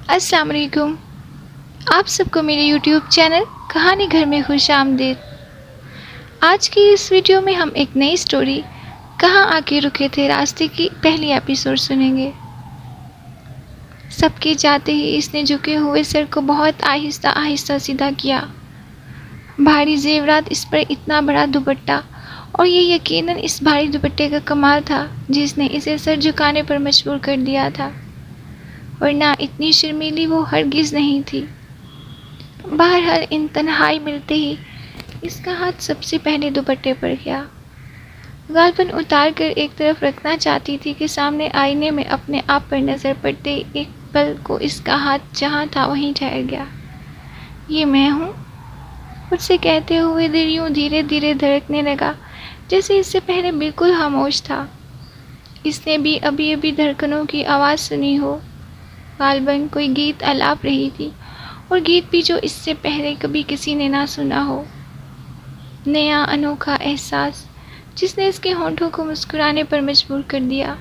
السلام علیکم۔ آپ سب کو میرے یوٹیوب چینل کہانی گھر میں خوش آمدید۔ آج کی اس ویڈیو میں ہم ایک نئی سٹوری کہاں آ کے رکے تھے راستے کی پہلی ایپیسوڈ سنیں گے۔ سب کے جاتے ہی اس نے جھکے ہوئے سر کو بہت آہستہ آہستہ سیدھا کیا۔ بھاری زیورات، اس پر اتنا بڑا دوپٹہ، اور یہ یقیناً اس بھاری دوپٹے کا کمال تھا جس نے اسے سر جھکانے پر مجبور کر دیا تھا، ورنہ اتنی شرمیلی وہ ہرگز نہیں تھی۔ بہرحال ان تنہائی ملتے ہی اس کا ہاتھ سب سے پہلے دوپٹے پر گیا۔ غالباً اتار کر ایک طرف رکھنا چاہتی تھی کہ سامنے آئینے میں اپنے آپ پر نظر پڑتے ہی ایک پل کو اس کا ہاتھ جہاں تھا وہیں ٹھہر گیا۔ یہ میں ہوں، خود سے کہتے ہوئے دل یوں دھیرے دھیرے دھڑکنے لگا جیسے اس سے پہلے بالکل خاموش تھا۔ اس نے بھی ابھی ابھی دھڑکنوں کی آواز سنی ہو۔ غالباً کوئی گیت آلاپ رہی تھی، اور گیت بھی جو اس سے پہلے کبھی کسی نے نہ سنا ہو۔ نیا انوکھا احساس جس نے اس کے ہونٹوں کو مسکرانے پر مجبور کر دیا۔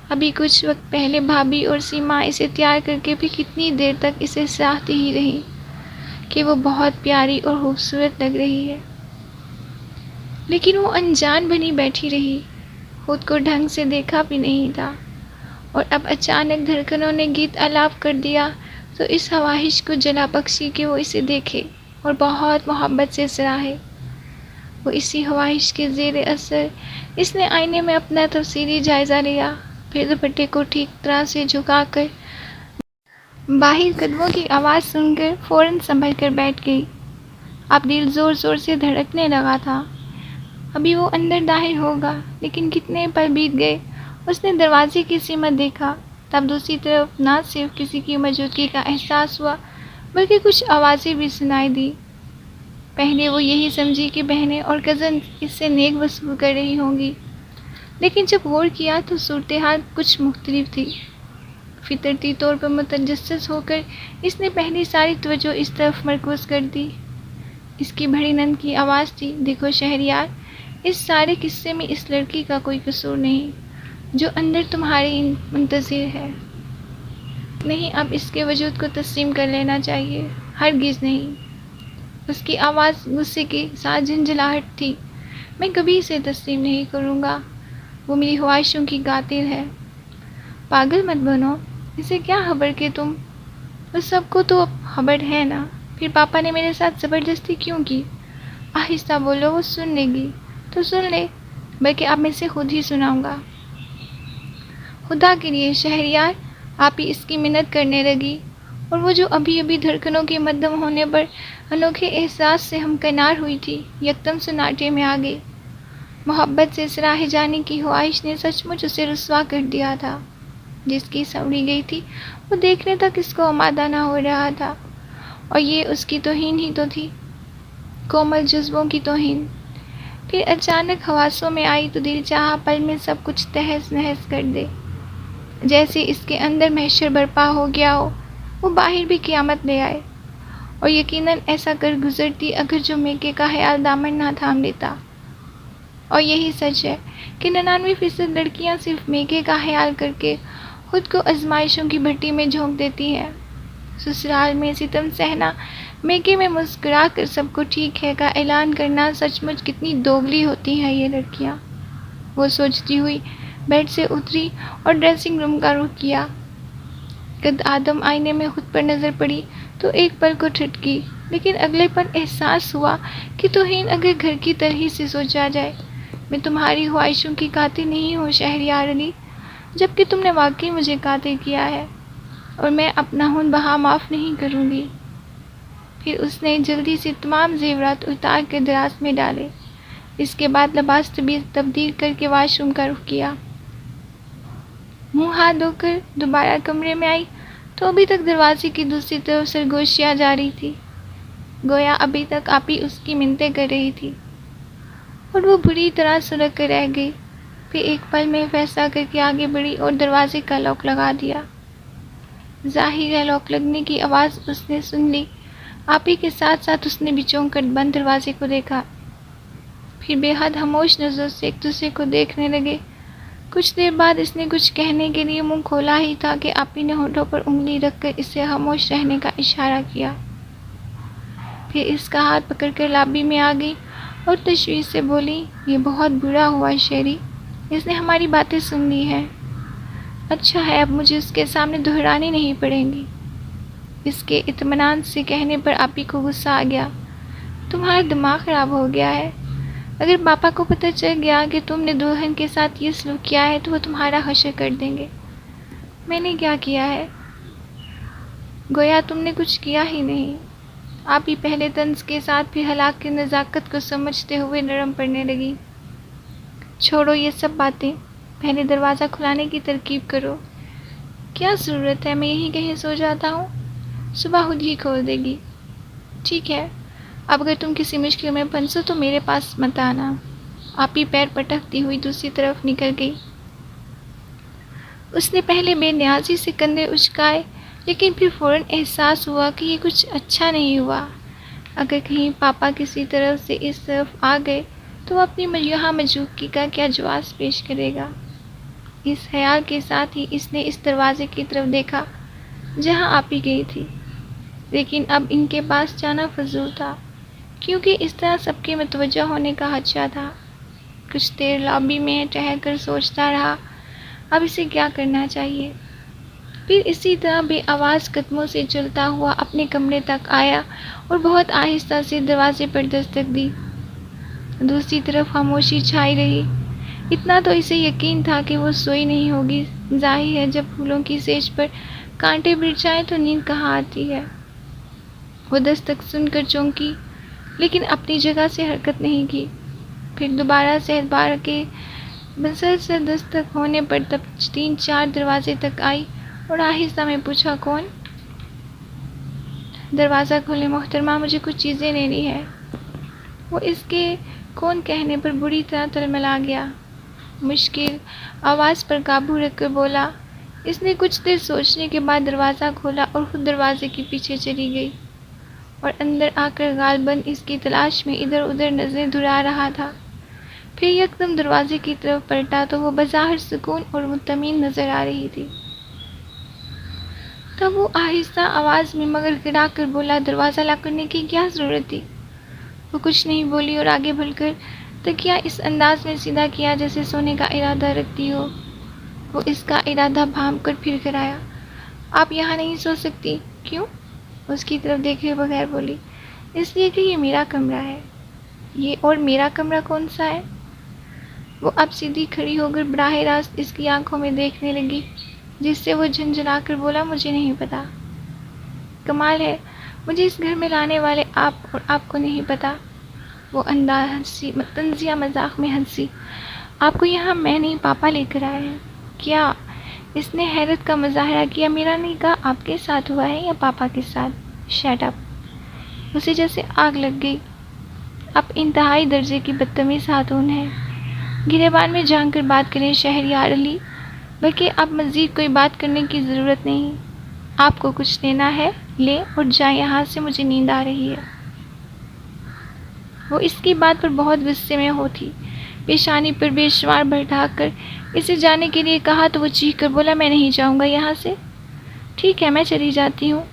ابھی کچھ وقت پہلے بھابھی اور سیما اسے تیار کر کے بھی کتنی دیر تک اسے چاہتی ہی رہی کہ وہ بہت پیاری اور خوبصورت لگ رہی ہے، لیکن وہ انجان بنی بیٹھی رہی، خود کو ڈھنگ سے دیکھا بھی نہیں تھا۔ اور اب اچانک دھڑکنوں نے گیت آلاپ کر دیا تو اس خواہش کو جلا بخشی کہ وہ اسے دیکھے اور بہت محبت سے سراہے۔ وہ اسی خواہش کے زیر اثر اس نے آئینے میں اپنا تفصیلی جائزہ لیا، پھر دوپٹے کو ٹھیک طرح سے جھکا کر باہر قدموں کی آواز سن کر فوراً سنبھل کر بیٹھ گئی۔ اب دل زور زور سے دھڑکنے لگا تھا۔ ابھی وہ اندر داخل ہوگا، لیکن کتنے پل بیت گئے۔ اس نے دروازے کی سمت دیکھا، تب دوسری طرف نہ صرف کسی کی موجودگی کا احساس ہوا بلکہ کچھ آوازیں بھی سنائی دی۔ پہلے وہ یہی سمجھی کہ بہنیں اور کزن اس سے نیک وصول کر رہی ہوں گی، لیکن جب غور کیا تو صورتحال کچھ مختلف تھی۔ فطرتی طور پر متجسس ہو کر اس نے پہلی ساری توجہ اس طرف مرکوز کر دی۔ اس کی بڑی نند کی آواز تھی، دیکھو شہریار، اس سارے قصے میں اس لڑکی کا کوئی قصور نہیں جو اندر تمہارے منتظر ہے۔ نہیں، اب اس کے وجود کو تسلیم کر لینا چاہیے، ہرگز نہیں۔ اس کی آواز غصے کے ساتھ جھنجھلاہٹ تھی۔ میں کبھی اسے تسلیم نہیں کروں گا، وہ میری خواہشوں کی قاتل ہے۔ پاگل مت بنو، اسے کیا خبر کہ تم، اس سب کو تو اب خبر ہے نا، پھر پاپا نے میرے ساتھ زبردستی کیوں کی؟ آہستہ بولو، وہ سن لے گی تو سن لے، بلکہ اب میں اسے خود ہی سناؤں گا۔ خدا کے لیے شہریار، آپ ہی اس کی منت کرنے لگی، اور وہ جو ابھی ابھی دھڑکنوں کے مدھم ہونے پر انوکھے احساس سے ہمکنار ہوئی تھی، یکدم سناٹے میں آ گئی۔ محبت سے سراہے جانے کی خواہش نے سچ مچ اسے رسوا کر دیا تھا۔ جس کی سنوری گئی تھی وہ دیکھنے تک اس کو آمادہ نہ ہو رہا تھا، اور یہ اس کی توہین ہی تو تھی، کومل جذبوں کی توہین۔ پھر اچانک حواسوں میں آئی تو دل چاہا پل میں سب کچھ تہس نہس کر دے، جیسے اس کے اندر محشر برپا ہو گیا ہو، وہ باہر بھی قیامت لے آئے۔ اور یقیناً ایسا کر گزرتی اگر جو میکے کا خیال دامن نہ تھام لیتا۔ اور یہی سچ ہے کہ 99% لڑکیاں صرف میکے کا خیال کر کے خود کو آزمائشوں کی بھٹی میں جھونک دیتی ہیں۔ سسرال میں ستم سہنا، میکے میں مسکرا کر سب کو ٹھیک ہے کا اعلان کرنا، سچ مچ کتنی دوگلی ہوتی ہیں یہ لڑکیاں، وہ سوچتی ہوئی بیڈ سے اتری اور ڈریسنگ روم کا رخ کیا۔ قد آدم آئینے میں خود پر نظر پڑی تو ایک پل کو ٹھٹکی، لیکن اگلے پل احساس ہوا کہ توہین اگر گھر کی طرح سے سوچا جائے، میں تمہاری خواہشوں کی قاتل نہیں ہوں شہریار علی، جبکہ تم نے واقعی مجھے قاتل کیا ہے، اور میں اپنا خون بہا معاف نہیں کروں گی۔ پھر اس نے جلدی سے تمام زیورات اتار کر دراز میں ڈالے، اس کے بعد لباس تبدیل کر کے واش روم کا رخ کیا۔ منہ ہاتھ دھو کر دوبارہ کمرے میں آئی تو ابھی تک دروازے کی دوسری طرف سرگوشیاں جاری تھی، گویا ابھی تک آپ ہی اس کی منتیں کر رہی تھی، اور وہ بری طرح سلگ کر رہ گئی۔ پھر ایک پل میں فیصلہ کر کے آگے بڑھی اور دروازے کا لاک لگا دیا۔ ظاہر ہے لاک لگنے کی آواز اس نے سن لی۔ آپ ہی کے ساتھ ساتھ اس نے بھی چونک کر بند دروازے کو دیکھا، پھر بے حد خاموش نظروں سے ایک دوسرے کو دیکھنے لگے۔ کچھ دیر بعد اس نے کچھ کہنے کے لیے منہ کھولا ہی تھا کہ آپی نے ہونٹوں پر انگلی رکھ کر اسے خاموش رہنے کا اشارہ کیا۔ پھر اس کا ہاتھ پکڑ کر لابی میں آ گئی اور تشویش سے بولی، یہ بہت برا ہوا شیری، اس نے ہماری باتیں سن لی ہیں۔ اچھا ہے اب مجھے اس کے سامنے دہرانی نہیں پڑیں گی۔ اس کے اطمینان سے کہنے پر آپی کو غصہ آ گیا۔ تمہارا دماغ خراب ہو گیا ہے، اگر پاپا کو پتہ چل گیا کہ تم نے دلہن کے ساتھ یہ سلوک کیا ہے تو وہ تمہارا حشر کر دیں گے۔ میں نے کیا کیا ہے؟ گویا تم نے کچھ کیا ہی نہیں۔ آپ ہی پہلے طنز کے ساتھ پھر ہلاک کی نزاکت کو سمجھتے ہوئے نرم پڑنے لگی۔ چھوڑو یہ سب باتیں، پہلے دروازہ کھلانے کی ترکیب کرو۔ کیا ضرورت ہے، میں یہیں کہیں سو جاتا ہوں، صبح خود ہی کھول دے گی۔ ٹھیک ہے، اب اگر تم کسی مشکل میں پھنسو تو میرے پاس مت آنا۔ آپ ہی پیر پٹکتی ہوئی دوسری طرف نکل گئی۔ اس نے پہلے بے نیازی سے کندھے اچکائے، لیکن پھر فوراً احساس ہوا کہ یہ کچھ اچھا نہیں ہوا۔ اگر کہیں پاپا کسی طرف سے اس طرف آ گئے تو وہ اپنی یہاں موجودگی کا کیا جواز پیش کرے گا؟ اس خیال کے ساتھ ہی اس نے اس دروازے کی طرف دیکھا جہاں آپی گئی تھی، لیکن اب ان کے پاس جانا فضول تھا کیونکہ اس طرح سب کے متوجہ ہونے کا خدشہ تھا۔ کچھ دیر لابی میں ٹہل کر سوچتا رہا اب اسے کیا کرنا چاہیے۔ پھر اسی طرح بے آواز قدموں سے چلتا ہوا اپنے کمرے تک آیا اور بہت آہستہ سے دروازے پر دستک دی۔ دوسری طرف خاموشی چھائی رہی۔ اتنا تو اسے یقین تھا کہ وہ سوئی نہیں ہوگی، ظاہر ہے جب پھولوں کی سیج پر کانٹے بچھ جائیں تو نیند کہاں آتی ہے۔ وہ دستک سن کر چونکی، لیکن اپنی جگہ سے حرکت نہیں کی۔ پھر دوبارہ صحت بار کے مسلسل دستک ہونے پر تب 3-4 دروازے تک آئی اور آہستہ میں پوچھا، کون؟ دروازہ کھولے محترمہ، مجھے کچھ چیزیں لینی ہے۔ وہ اس کے کون کہنے پر بری طرح تلملا گیا۔ مشکل آواز پر قابو رکھ کر بولا۔ اس نے کچھ دیر سوچنے کے بعد دروازہ کھولا اور خود دروازے کے پیچھے چلی گئی اور اندر آ کر غالباً اس کی تلاش میں ادھر ادھر نظریں دھرا رہا تھا۔ پھر یکدم دروازے کی طرف پلٹا تو وہ بظاہر سکون اور مطمئن نظر آ رہی تھی۔ تب وہ آہستہ آواز میں مگر گڑا کر بولا، دروازہ لاک کرنے کی کیا ضرورت تھی؟ وہ کچھ نہیں بولی اور آگے بڑھ کر تکیہ اس انداز میں سیدھا کیا جیسے سونے کا ارادہ رکھتی ہو۔ وہ اس کا ارادہ بھانپ کر پھر کر آیا۔ آپ یہاں نہیں سو سکتی؟ کیوں؟ اس کی طرف دیکھے بغیر بولی، اس لیے کہ یہ میرا کمرہ ہے۔ یہ اور میرا کمرہ کون سا ہے؟ وہ اب سیدھی کھڑی ہو کر براہ راست اس کی آنکھوں میں دیکھنے لگی، جس سے وہ جھنجھلا کر بولا، مجھے نہیں پتا۔ کمال ہے، مجھے اس گھر میں لانے والے آپ اور آپ کو نہیں پتا۔ وہ طنزیہ مذاق میں ہنسی۔ آپ کو یہاں میں نہیں پاپا لے کر آئے ہیں۔ کیا؟ اس نے حیرت کا مظاہرہ کیا۔ میرا نکاح آپ کے ساتھ ہوا ہے یا پاپا کے ساتھ؟ Shut up. اسے جیسے آگ لگ گئی۔ اب انتہائی درجے کی بدتمیز خاتون ہے۔ گریبان میں جھانک کر بات کریں شہریار علی، بلکہ اب مزید کوئی بات کرنے کی ضرورت نہیں۔ آپ کو کچھ لینا ہے لیں اور جائیں یہاں سے، مجھے نیند آ رہی ہے۔ وہ اس کی بات پر بہت غصے میں ہوتی، پیشانی پر بے شمار بڑھا کر اسے جانے کے لیے کہا تو وہ چیخ کر بولا، میں نہیں جاؤں گا یہاں سے۔ ٹھیک ہے، میں چلی جاتی ہوں۔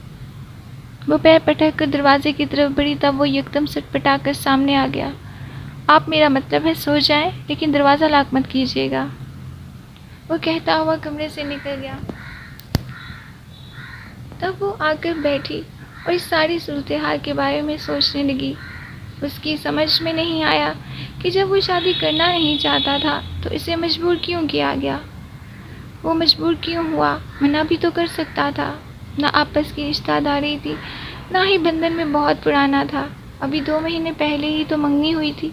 وہ پیر پٹک کر دروازے کی طرف بڑھی، تب وہ یکدم سٹ پٹا کر سامنے آ گیا۔ آپ میرا مطلب ہے سو جائیں، لیکن دروازہ لاک مت کیجیے گا، وہ کہتا ہوا کمرے سے نکل گیا۔ تب وہ آ کر بیٹھی اور اس ساری صورتحال کے بارے میں سوچنے لگی۔ اس کی سمجھ میں نہیں آیا کہ جب وہ شادی کرنا نہیں چاہتا تھا تو اسے مجبور کیوں کیا گیا۔ وہ مجبور کیوں ہوا؟ منع بھی تو کر سکتا تھا۔ نہ آپس کی رشتہ داری تھی، نہ ہی بندھن میں بہت پرانا تھا۔ ابھی 2 مہینے پہلے ہی تو منگنی ہوئی تھی،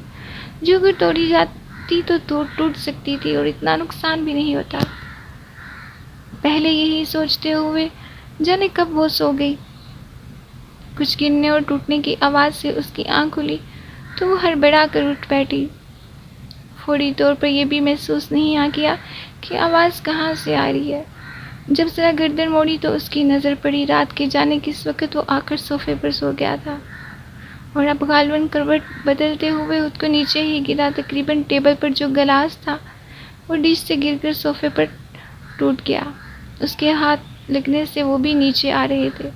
جو اگر توڑی جاتی تو ٹوٹ سکتی تھی اور اتنا نقصان بھی نہیں ہوتا۔ پہلے یہی سوچتے ہوئے جانے کب وہ سو گئی۔ کچھ گرنے اور ٹوٹنے کی آواز سے اس کی آنکھ کھلی تو وہ ہڑبڑا کر اٹھ بیٹھی۔ فوری طور پر یہ بھی محسوس نہیں کیا کہ آواز کہاں سے آ رہی ہے۔ جب ذرا گردن موڑی تو اس کی نظر پڑی رات کے جانے کس وقت وہ آ کر صوفے پر سو گیا تھا اور اب غالباً کروٹ بدلتے ہوئے خود کو نیچے ہی گرا۔ تقریباً ٹیبل پر جو گلاس تھا وہ ڈش سے گر کر صوفے پر ٹوٹ گیا۔ اس کے ہاتھ لگنے سے وہ بھی نیچے آ رہے تھے۔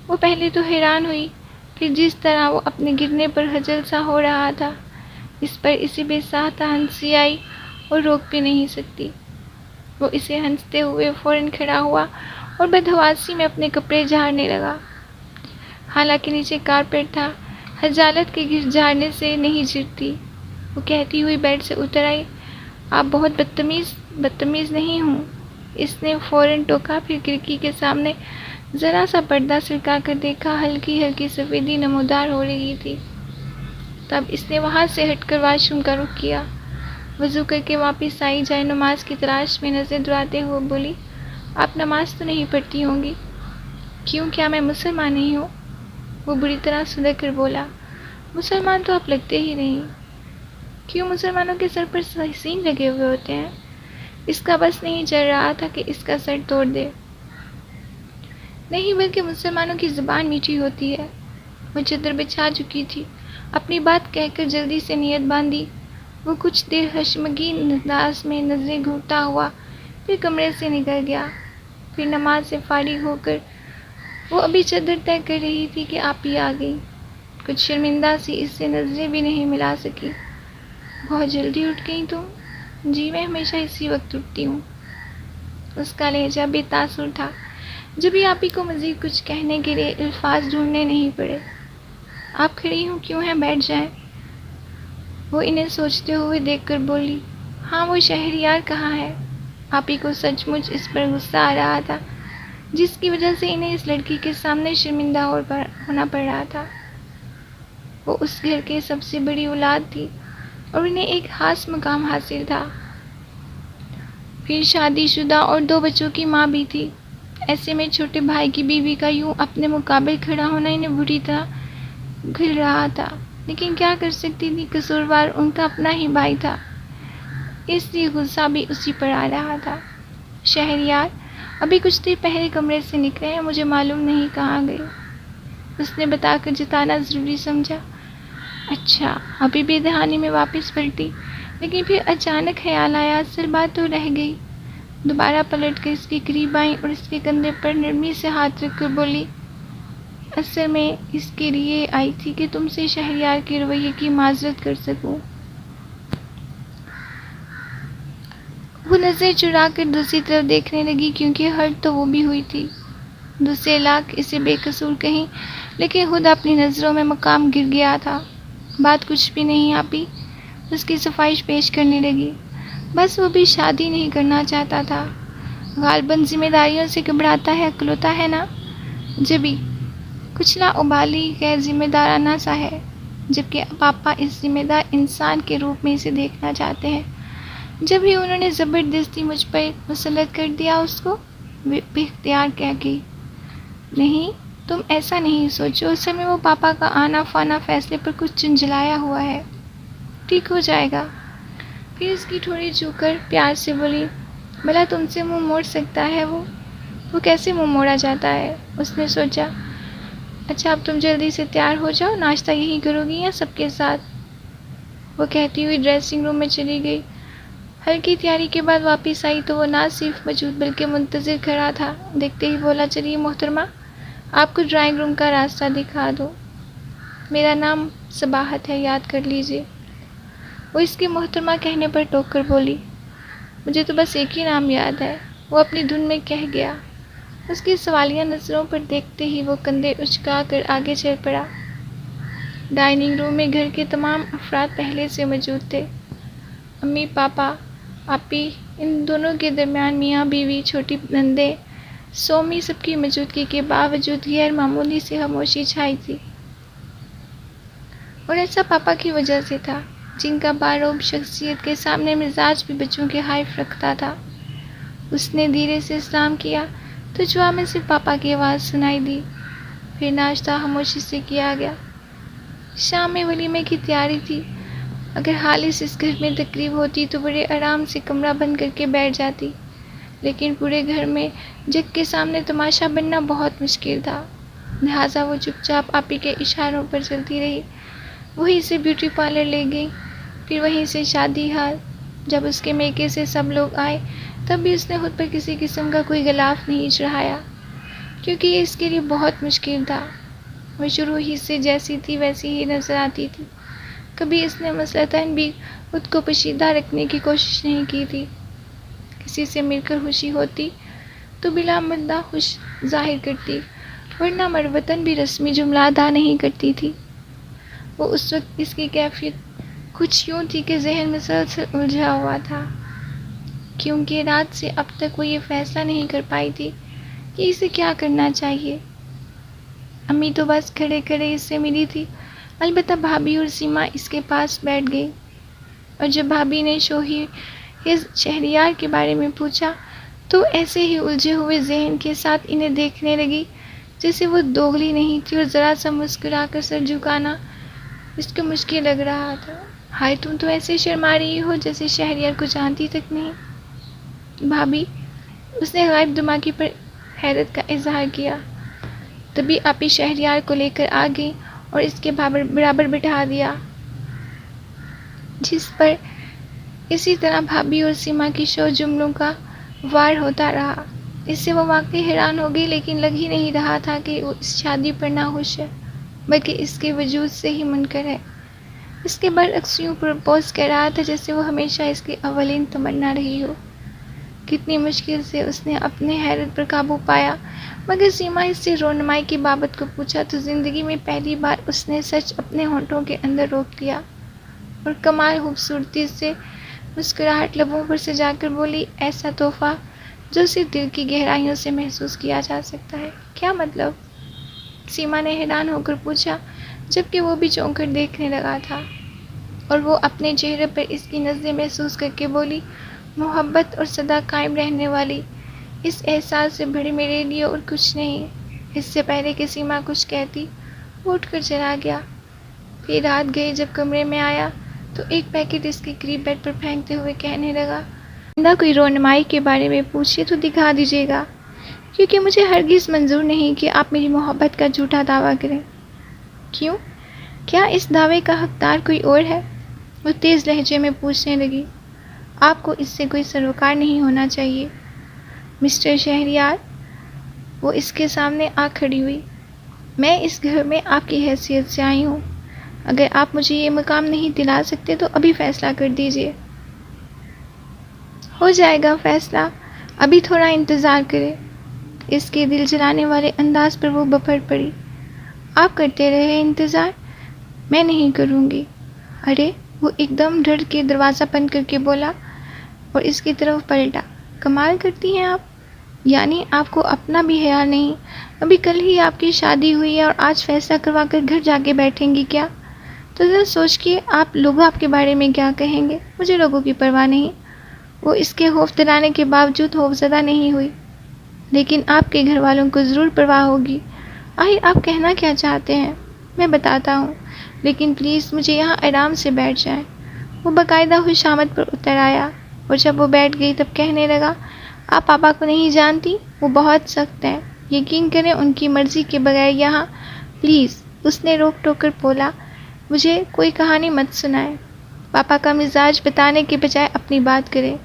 وہ پہلے تو حیران ہوئی، پھر جس طرح وہ اپنے گرنے پر ہجل سا ہو رہا تھا، اس پر اسے بے ساختہ ہنسی آئی اور روک بھی نہیں سکتی۔ وہ اسے ہنستے ہوئے فوراً کھڑا ہوا اور بدحواسی میں اپنے کپڑے جھاڑنے لگا۔ حالانکہ نیچے کارپیٹ تھا، خجالت کے گر جھاڑنے سے نہیں جھرتی۔ وہ کہتی ہوئی بیڈ سے اتر آئی، آپ بہت بدتمیز نہیں ہوں۔ اس نے فوراً ٹوکا، پھر کھڑکی کے سامنے ذرا سا پردہ سرکا کر دیکھا، ہلکی ہلکی سفیدی نمودار ہو رہی تھی۔ تب اس نے وہاں سے ہٹ کر واش روم کا رخ کیا۔ وضو کر کے واپس آئی، جائے نماز کی تلاش میں نظر دوڑاتے ہوئے بولی، آپ نماز تو نہیں پڑھتی ہوں گی؟ کیوں، کیا میں مسلمان نہیں ہوں؟ وہ بری طرح سدھر کر بولا، مسلمان تو آپ لگتے ہی نہیں۔ کیوں، مسلمانوں کے سر پر سین لگے ہوئے ہوتے ہیں؟ اس کا بس نہیں چل رہا تھا کہ اس کا سر توڑ دے۔ نہیں، بلکہ مسلمانوں کی زبان میٹھی ہوتی ہے۔ وہ چادر بچھا چکی تھی، اپنی بات کہہ کر جلدی سے نیت باندھی۔ وہ کچھ دیر خشمگین انداز میں نظریں گھورتا ہوا پھر کمرے سے نکل گیا۔ پھر نماز سے فارغ ہو کر وہ ابھی چادر طے کر رہی تھی کہ آپ ہی آ گئی۔ کچھ شرمندہ سی اس سے نظریں بھی نہیں ملا سکی۔ بہت جلدی اٹھ گئی تم؟ جی، میں ہمیشہ اسی وقت اٹھتی ہوں۔ اس کا لہجہ بے تاثر تھا، جبھی آپ ہی کو مزید کچھ کہنے کے لیے الفاظ ڈھونڈنے نہیں پڑے۔ آپ کھڑی ہوں کیوں ہیں، بیٹھ جائیں۔ وہ انہیں سوچتے ہوئے دیکھ کر بولی، ہاں، وہ شہریار کہاں ہے؟ آپ ہی کو سچ مچ اس پر غصہ آ رہا تھا، جس کی وجہ سے انہیں اس لڑکی کے سامنے شرمندہ ہونا پڑ رہا تھا۔ وہ اس گھر کے سب سے بڑی اولاد تھی اور انہیں ایک خاص مقام حاصل تھا۔ پھر شادی شدہ اور 2 بچوں کی ماں بھی تھی۔ ایسے میں چھوٹے بھائی کی بیوی کا یوں اپنے مقابل کھڑا ہونا انہیں بری طرح گھل رہا تھا، لیکن کیا کر سکتی تھی، قصوروار ان کا اپنا ہی بھائی تھا، اس لیے غصہ بھی اسی پر آ رہا تھا۔ شہریار ابھی کچھ دیر پہلے کمرے سے نکلے ہیں، مجھے معلوم نہیں کہاں گئے، اس نے بتا کر جتانا ضروری سمجھا۔ اچھا، ابھی بے دہانی میں واپس پلٹی، لیکن پھر اچانک خیال آیا اصل بات تو رہ گئی۔ دوبارہ پلٹ کر اس کے قریب آئی اور اس کے کندھے پر نرمی سے ہاتھ رکھ کر بولی، اصل میں اس کے لیے آئی تھی کہ تم سے شہریار کے رویے کی معذرت کر سکوں۔ وہ نظر چرا کر دوسری طرف دیکھنے لگی، کیونکہ ہرٹ تو وہ بھی ہوئی تھی۔ دوسرے لاکھ اسے بے قصور کہیں، لیکن خود اپنی نظروں میں مقام گر گیا تھا۔ بات کچھ بھی نہیں، آپی اس کی صفائش پیش کرنے لگی، بس وہ بھی شادی نہیں کرنا چاہتا تھا، غالباً ذمہ داریوں سے گھبراتا ہے، اکلوتا ہے نا، جبھی کچھ لا ابالی غیر ذمہ دارانہ سا ہے، جبکہ پاپا اس ذمہ دار انسان کے روپ میں اسے دیکھنا چاہتے ہیں۔ جب ہی انہوں نے زبردستی مجھ پر مسلط کر دیا اس کو بے اختیار کہہ گئی، نہیں، تم ایسا نہیں سوچو، اصل میں وہ پاپا کا آنا فانا فیصلے پر کچھ جھنجھلایا ہوا ہے، ٹھیک ہو جائے گا۔ پھر اس کی ٹھوڑی چھو کر پیار سے بولی، بھلا تم سے منہ موڑ سکتا ہے وہ کیسے منہ موڑا جاتا ہے؟ اس نے سوچا، اچھا اب تم جلدی سے تیار ہو جاؤ، ناشتہ یہی کرو گی یا سب کے ساتھ؟ وہ کہتی ہوئی ڈریسنگ روم میں چلی گئی۔ ہلکی تیاری کے بعد واپس آئی تو وہ نہ صرف موجود بلکہ منتظر کھڑا تھا۔ دیکھتے ہی بولا، چلیے محترمہ، آپ کو ڈرائنگ روم کا راستہ دکھا دو، میرا نام صباحت ہے، یاد کر لیجیے۔ وہ اس کے محترمہ کہنے پر ٹوک کر بولی، مجھے تو بس ایک ہی نام یاد ہے، وہ اپنی دھن میں کہہ گیا۔ اس کی سوالیہ نظروں پر دیکھتے ہی وہ کندھے اچکا کر آگے چل پڑا۔ ڈائننگ روم میں گھر کے تمام افراد پہلے سے موجود تھے، امی، پاپا، آپی، ان دونوں کے درمیان میاں بیوی، چھوٹی نندیں، سومی، سب کی موجودگی کے باوجود غیر معمولی سی خاموشی چھائی تھی۔ اور ایسا پاپا کی وجہ سے تھا، جن کا باروب شخصیت کے سامنے مزاج بھی بچوں کے حائف رکھتا تھا۔ اس نے دھیرے سے سلام کیا تو جوا میں صرف پاپا کی آواز سنائی دی۔ پھر ناشتہ خاموشی سے کیا گیا۔ شام میں ولیمے کی تیاری تھی۔ اگر خالص اس گھر میں تقریب ہوتی تو بڑے آرام سے کمرہ بند کر کے بیٹھ جاتی، لیکن پورے گھر میں جگ کے سامنے تماشا بننا بہت مشکل تھا، لہٰذا وہ چپ چاپ آپی کے اشاروں پر چلتی رہی۔ وہیں سے بیوٹی پارلر لے گئی، پھر وہیں سے شادی ہال، جب اس کے میکے سے سب لوگ آئے تب بھی اس نے خود پر کسی قسم کا کوئی غلاف نہیں چڑھایا، کیونکہ یہ اس کے لیے بہت مشکل تھا۔ وہ شروع ہی سے جیسی تھی ویسی ہی نظر آتی تھی۔ کبھی اس نے مثلاً بھی خود کو پوشیدہ رکھنے کی کوشش نہیں کی تھی۔ کسی سے مل کر خوشی ہوتی تو بلا مدعا خوش ظاہر کرتی، ورنہ مروتاً بھی رسمی جملہ ادا نہیں کرتی تھی۔ وہ اس وقت اس کی کیفیت کچھ یوں تھی کہ ذہن مسلسل الجھا ہوا تھا، کیونکہ رات سے اب تک وہ یہ فیصلہ نہیں کر پائی تھی کہ اسے کیا کرنا چاہیے۔ امی تو بس کھڑے کھڑے اس سے ملی تھی، البتہ بھابھی اور سیما اس کے پاس بیٹھ گئی، اور جب بھابھی نے شوہر شہریار کے بارے میں پوچھا تو ایسے ہی الجھے ہوئے ذہن کے ساتھ انہیں دیکھنے لگی جیسے وہ دوگلی نہیں تھی، اور ذرا سا مسکرا کر سر جھکانا اس کو مشکل لگ رہا تھا۔ ہائے، تم تو ایسے شرما رہی ہو جیسے شہریار کو جانتی تک نہیں۔ بھابھی، اس نے غائب دماغی پر حیرت کا اظہار کیا۔ تبھی آپی شہریار کو لے کر آ گئی اور اس کے برابر بٹھا دیا، جس پر اسی طرح بھابھی اور سیما کی شو جملوں کا وار ہوتا رہا۔ اس سے وہ واقعی حیران ہو گئی، لیکن لگ ہی نہیں رہا تھا کہ وہ اس شادی پر ناخوش ہے، بلکہ اس کے وجود سے ہی منکر ہے۔ اس کے برعکس یوں پرپوز کر رہا تھا جیسے وہ ہمیشہ اس کی اولین تمنا رہی ہو۔ کتنی مشکل سے اس نے اپنے حیرت پر قابو پایا، مگر سیما اس سے رونمائی کی بابت کو پوچھا تو زندگی میں پہلی بار اس نے سچ اپنے ہونٹوں کے اندر روک لیا، اور کمال خوبصورتی سے مسکراہٹ لبوں پر سجا کر بولی، ایسا تحفہ جو صرف دل کی گہرائیوں سے محسوس کیا جا سکتا ہے۔ کیا مطلب؟ سیما نے حیران ہو کر پوچھا، جبکہ وہ بھی چونک کر دیکھنے لگا تھا، اور وہ اپنے چہرے پر اس کی نظریں محسوس کر کے بولی، محبت اور سدا قائم رہنے والی اس احساس سے بڑے میرے لیے اور کچھ نہیں۔ اس سے پہلے کہ سیما کچھ کہتی، وہ اٹھ کر چلا گیا۔ پھر رات گئی جب کمرے میں آیا تو ایک پیکٹ اس کے قریب بیڈ پر پھینکتے ہوئے کہنے لگا، آئندہ کوئی رونمائی کے بارے میں پوچھے تو دکھا دیجیے گا، کیونکہ مجھے ہرگز منظور نہیں کہ آپ میری محبت کا جھوٹا دعویٰ کریں۔ کیوں؟ کیا اس دعوے کا حقدار کوئی اور ہے؟ وہ تیز لہجے میں پوچھنے لگی۔ آپ کو اس سے کوئی سروکار نہیں ہونا چاہیے مسٹر شہریار۔ وہ اس کے سامنے آ کھڑی ہوئی۔ میں اس گھر میں آپ کی حیثیت سے آئی ہوں، اگر آپ مجھے یہ مقام نہیں دلا سکتے تو ابھی فیصلہ کر دیجیے۔ ہو جائے گا فیصلہ، ابھی تھوڑا انتظار کرے۔ اس کے دل جلانے والے انداز پر وہ بپھر پڑی۔ آپ کرتے رہے انتظار، میں نہیں کروں گی۔ ارے، وہ ایک دم ڈر کے دروازہ بند کر کے بولا اور اس کی طرف پلٹا، کمال کرتی ہیں آپ، یعنی آپ کو اپنا بھی خیال نہیں؟ ابھی کل ہی آپ کی شادی ہوئی ہے اور آج فیصلہ کروا کر گھر جا کے بیٹھیں گی کیا؟ تو ذرا سوچ کے لوگ آپ کے بارے میں کیا کہیں گے؟ مجھے لوگوں کی پرواہ نہیں۔ وہ اس کے خوف دلانے کے باوجود خوفزدہ نہیں ہوئی، لیکن آپ کے گھر والوں کو ضرور پرواہ ہوگی۔ آخر آپ کہنا کیا چاہتے ہیں؟ میں بتاتا ہوں، لیکن پلیز مجھے یہاں آرام سے بیٹھ جائیں۔ وہ باقاعدہ خوشامد پر اتر آیا، اور جب وہ بیٹھ گئی تب کہنے لگا، آپ پاپا کو نہیں جانتی، وہ بہت سخت ہیں، یقین کریں ان کی مرضی کے بغیر یہاں۔ پلیز، اس نے روک ٹوک کر بولا، مجھے کوئی کہانی مت سنائیں۔ پاپا کا مزاج بتانے کے بجائے اپنی بات کریں۔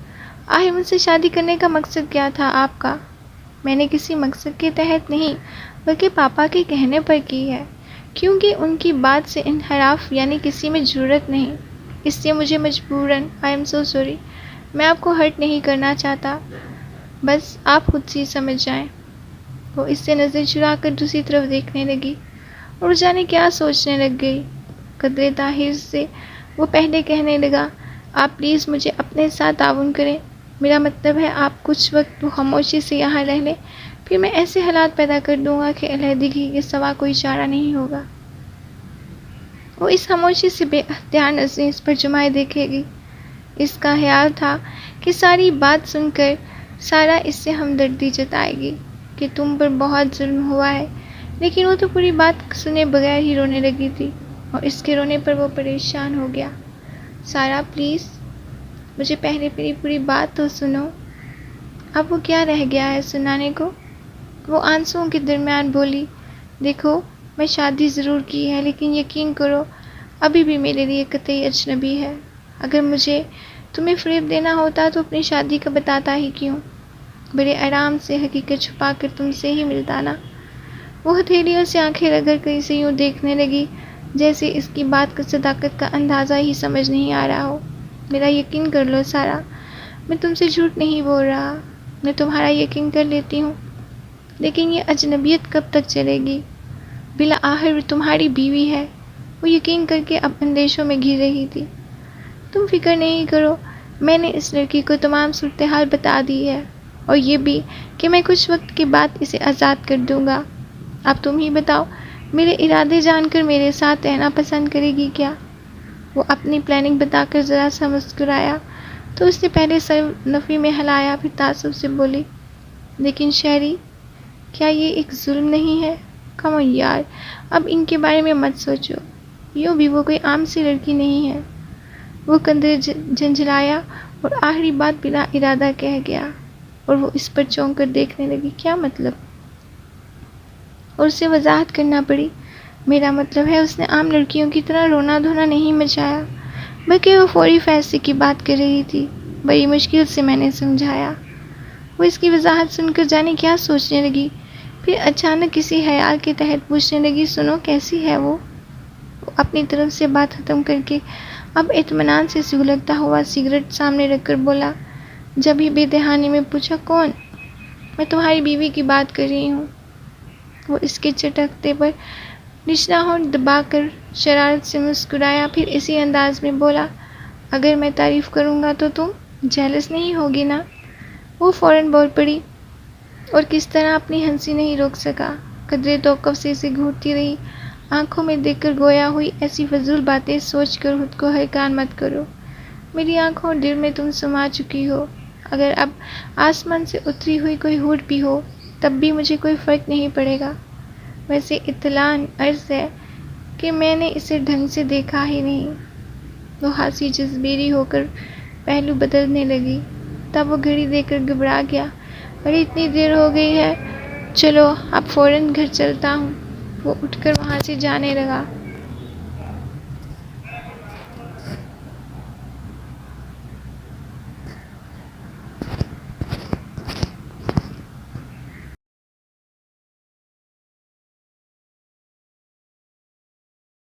آخر مجھ سے شادی کرنے کا مقصد کیا تھا آپ کا؟ میں نے کسی مقصد کے تحت نہیں، بلکہ پاپا کے کہنے پر کی ہے، کیونکہ ان کی بات سے انحراف یعنی کسی میں جرأت نہیں، اس لیے مجھے مجبوراً آئی ایم سو سوری، میں آپ کو ہرٹ نہیں کرنا چاہتا، بس آپ خود سے سمجھ جائیں۔ وہ اس سے نظر چرا کر دوسری طرف دیکھنے لگی، اور جانے کیا سوچنے لگ گئی۔ قدرے طاہر سے وہ پہلے کہنے لگا، آپ پلیز مجھے اپنے ساتھ تعاون کریں، میرا مطلب ہے آپ کچھ وقت خاموشی سے یہاں رہ لیں، پھر میں ایسے حالات پیدا کر دوں گا کہ علیحدگی کے سوا کوئی چارہ نہیں ہوگا۔ وہ اس خاموشی سے بے اختیار نظریں اس پر جمائے دیکھے گی۔ اس کا خیال تھا کہ ساری بات سن کر سارا اس سے ہمدردی جتائے گی کہ تم پر بہت ظلم ہوا ہے، لیکن وہ تو پوری بات سنے بغیر ہی رونے لگی تھی، اور اس کے رونے پر وہ پریشان ہو گیا۔ سارا پلیز مجھے پہلے میری پوری بات تو سنو۔ اب وہ کیا رہ گیا ہے سنانے کو؟ وہ آنسوؤں کے درمیان بولی، دیکھو میں شادی ضرور کی ہے، لیکن یقین کرو ابھی بھی میرے لیے قطعی اجنبی ہے۔ اگر مجھے تمہیں فریب دینا ہوتا تو اپنی شادی کا بتاتا ہی کیوں؟ بڑے آرام سے حقیقت چھپا کر تم سے ہی ملتا نا۔ وہ ہتھیلیوں سے آنکھیں رگڑ کر اسے یوں دیکھنے لگی جیسے اس کی بات کا صداقت کا اندازہ ہی سمجھ نہیں آ رہا ہو۔ میرا یقین کر لو سارا، میں تم سے جھوٹ نہیں بول رہا، میں تمہارا یقین کر لیتی ہوں، لیکن یہ اجنبیت کب تک چلے گی؟ بالآخر وہ تمہاری بیوی ہے۔ وہ یقین کر کے اب اندیشوں میں گھر رہی تھی۔ تم فکر نہیں کرو، میں نے اس لڑکی کو تمام صورتحال بتا دی ہے، اور یہ بھی کہ میں کچھ وقت کے بعد اسے آزاد کر دوں گا۔ اب تم ہی بتاؤ، میرے ارادے جان کر میرے ساتھ رہنا پسند کرے گی کیا؟ وہ اپنی پلاننگ بتا کر ذرا سا مسکرایا تو اس نے پہلے سر نفی میں ہلایا، پھر تعصب سے بولی، لیکن شہری، کیا یہ ایک ظلم نہیں ہے؟ کم آن یار، اب ان کے بارے میں مت سوچو، یوں بھی وہ کوئی عام سی لڑکی نہیں ہے۔ وہ کندھے جھنجھلایا اور آخری بات بلا ارادہ کہہ گیا، اور وہ اس پر چونک کر دیکھنے لگی۔ کیا مطلب؟ اور اسے وضاحت کرنا پڑی۔ میرا مطلب ہے اس نے عام لڑکیوں کی طرح رونا دھونا نہیں مچایا، بلکہ وہ فوری فیصلے کی بات کر رہی تھی۔ بڑی مشکل سے میں نے سمجھایا۔ وہ اس کی وضاحت سن کر جانے کیا سوچنے لگی، پھر اچانک کسی خیال کے تحت پوچھنے لگی، سنو کیسی ہے وہ؟ اپنی طرف سے بات ختم کر کے اب اطمینان سے سگلگتا ہوا سگریٹ سامنے رکھ کر بولا، جب ہی بے دہانی میں پوچھا، کون؟ میں تمہاری بیوی کی بات کر رہی ہوں۔ وہ اس کے چٹکتے پر نچلا ہونٹ دبا کر شرارت سے مسکرایا، پھر اسی انداز میں بولا، اگر میں تعریف کروں گا تو تم جیلس نہیں ہوگی نا؟ وہ فوراً بول پڑی اور کس طرح اپنی ہنسی نہیں روک سکا۔ قدرے توقف سے اسے گھورتی رہی، آنکھوں میں دیکھ کر گویا ہوئی ایسی فضول باتیں سوچ کر خود کو حیران مت کرو، میری آنکھوں اور دل میں تم سما چکی ہو۔ اگر اب آسمان سے اتری ہوئی کوئی حور بھی ہو تب بھی مجھے کوئی فرق نہیں پڑے گا۔ ویسے اطلاعاً عرض ہے کہ میں نے اسے ڈھنگ سے دیکھا ہی نہیں۔ وہ ہنسی جذبیری ہو کر پہلو بدلنے لگی، تب وہ گھڑی دیکھ کر گھبرا گیا، ارے اتنی دیر ہو گئی ہے، چلو اب فوراً گھر چلتا ہوں۔ وہ اٹھ کر وہاں سے جانے لگا۔